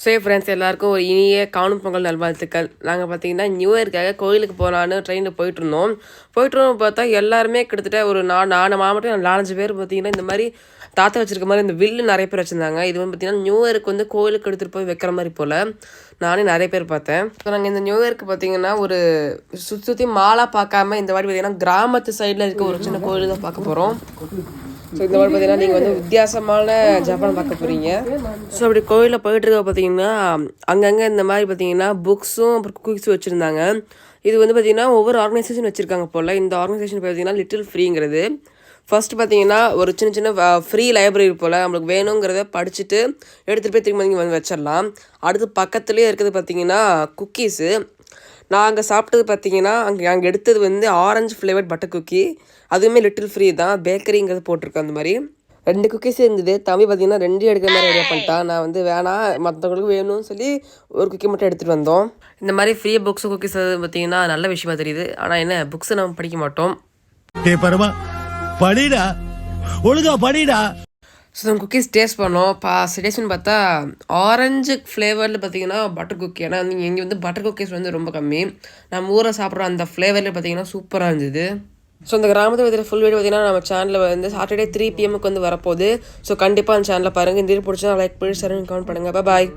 Friends எல்லாருக்கும் ஒரு இனிய காணும் பொங்கல் நல்வாழ்த்துக்கள். நாங்கள் பார்த்தீங்கன்னா நியூ இயர்க்காக கோயிலுக்கு போகலான்னு ட்ரெயினில் போயிட்டுருந்தோம். பார்த்தா எல்லாருமே கிட்டத்தட்ட ஒரு நான் மாவட்டம் 4-5 பேர் பார்த்தீங்கன்னா இந்த மாதிரி தாத்தா வச்சிருக்க மாதிரி இந்த வில்லு நிறைய பேர் வச்சுருந்தாங்க. இது வந்து பார்த்தீங்கன்னா நியூ இயருக்கு வந்து கோயிலுக்கு எடுத்துகிட்டு போய் வைக்கிற மாதிரி போல் நானே நிறைய பேர் பார்த்தேன். ஸோ நாங்கள் இந்த நியூ இயருக்கு பார்த்தீங்கன்னா ஒரு சுற்றி மாலாக பார்க்காம இந்த வாட்டி பார்த்தீங்கன்னா கிராமத்து சைடில் இருக்க ஒரு சின்ன கோயில் தான் பார்க்க போகிறோம். ஸோ இந்த மாதிரி பார்த்தீங்கன்னா நீங்கள் வந்து வித்தியாசமான ஜப்பான் பார்க்க போகிறீங்க. ஸோ அப்படி கோயிலில் போயிட்டு இருக்க பார்த்தீங்கன்னா அங்கங்கே இந்த மாதிரி பார்த்தீங்கன்னா புக்ஸும் அப்புறம் குக்கீஸும் வச்சுருந்தாங்க. இது வந்து பார்த்தீங்கன்னா ஒவ்வொரு ஆர்கனைசேஷன் வச்சுருக்காங்க போல். இந்த ஆர்கனைசேஷன் பார்த்தீங்கன்னா லிட்டில் ஃப்ரீங்கிறது. ஃபர்ஸ்ட் பார்த்தீங்கன்னா ஒரு சின்ன சின்ன ஃப்ரீ லைப்ரரி போல் நம்மளுக்கு வேணுங்கிறத படிச்சுட்டு எடுத்துகிட்டு போய் திரும்ப நீங்கள் வந்து வச்சிடலாம். அடுத்து பக்கத்துலேயே இருக்கிறது பார்த்தீங்கன்னா குக்கீஸு. நான் அங்கே சாப்பிட்டது பார்த்தீங்கன்னா அங்கே எடுத்தது வந்து ஆரஞ்சு ஃப்ளேவர்ட் பட்டர் குக்கி. அதுவுமே லிட்டில் ஃப்ரீ தான், பேக்கரிங்கிறது போட்டிருக்கேன். அந்த மாதிரி 2 குக்கீஸ் இருந்தது. தம்பி பார்த்தீங்கன்னா 2 எடுக்கிற மாதிரி ரெடியாக பண்ணிட்டான். நான் வந்து வேணாம், மற்றவங்களுக்கு வேணும்னு சொல்லி ஒரு குக்கி மட்டும் எடுத்துகிட்டு வந்தோம். இந்த மாதிரி ஃப்ரீ புக்ஸு குக்கீஸ் பார்த்தீங்கன்னா நல்ல விஷயமா தெரியுது. ஆனால் என்ன புக்ஸை நம்ம படிக்க மாட்டோம். படிடா ஒழுங்கா படிடா. ஸோ நம்ம குக்கீஸ் டேஸ்ட் பண்ணோம். டேஸ்ட்னு பார்த்தா ஆரஞ்சு ஃப்ளேவரில் பார்த்தீங்கன்னா பட்டர் குக்கி. ஏன்னா இங்கே வந்து பட்டர் குக்கீஸ் வந்து ரொம்ப கம்மி. நம்ம ஊரில் சாப்பிட்ற அந்த ஃப்ளேவரில் பார்த்தீங்கன்னா சூப்பராக இருந்தது. ஸோ இந்த கிராமத்தை பற்றின ஃபுல் வீடியோ பார்த்தீங்கன்னா நம்ம சேனலில் வந்து சாட்டர்டே 3 PM வந்து வரப்போகுது. ஸோ கண்டிப்பாக அந்த சேனலில் பாருங்கள். இந்த வீடியோ பிடிச்சா லைக் பண்ணி ஷேர் பண்ணி கமெண்ட் பண்ணுங்கள். பாய்.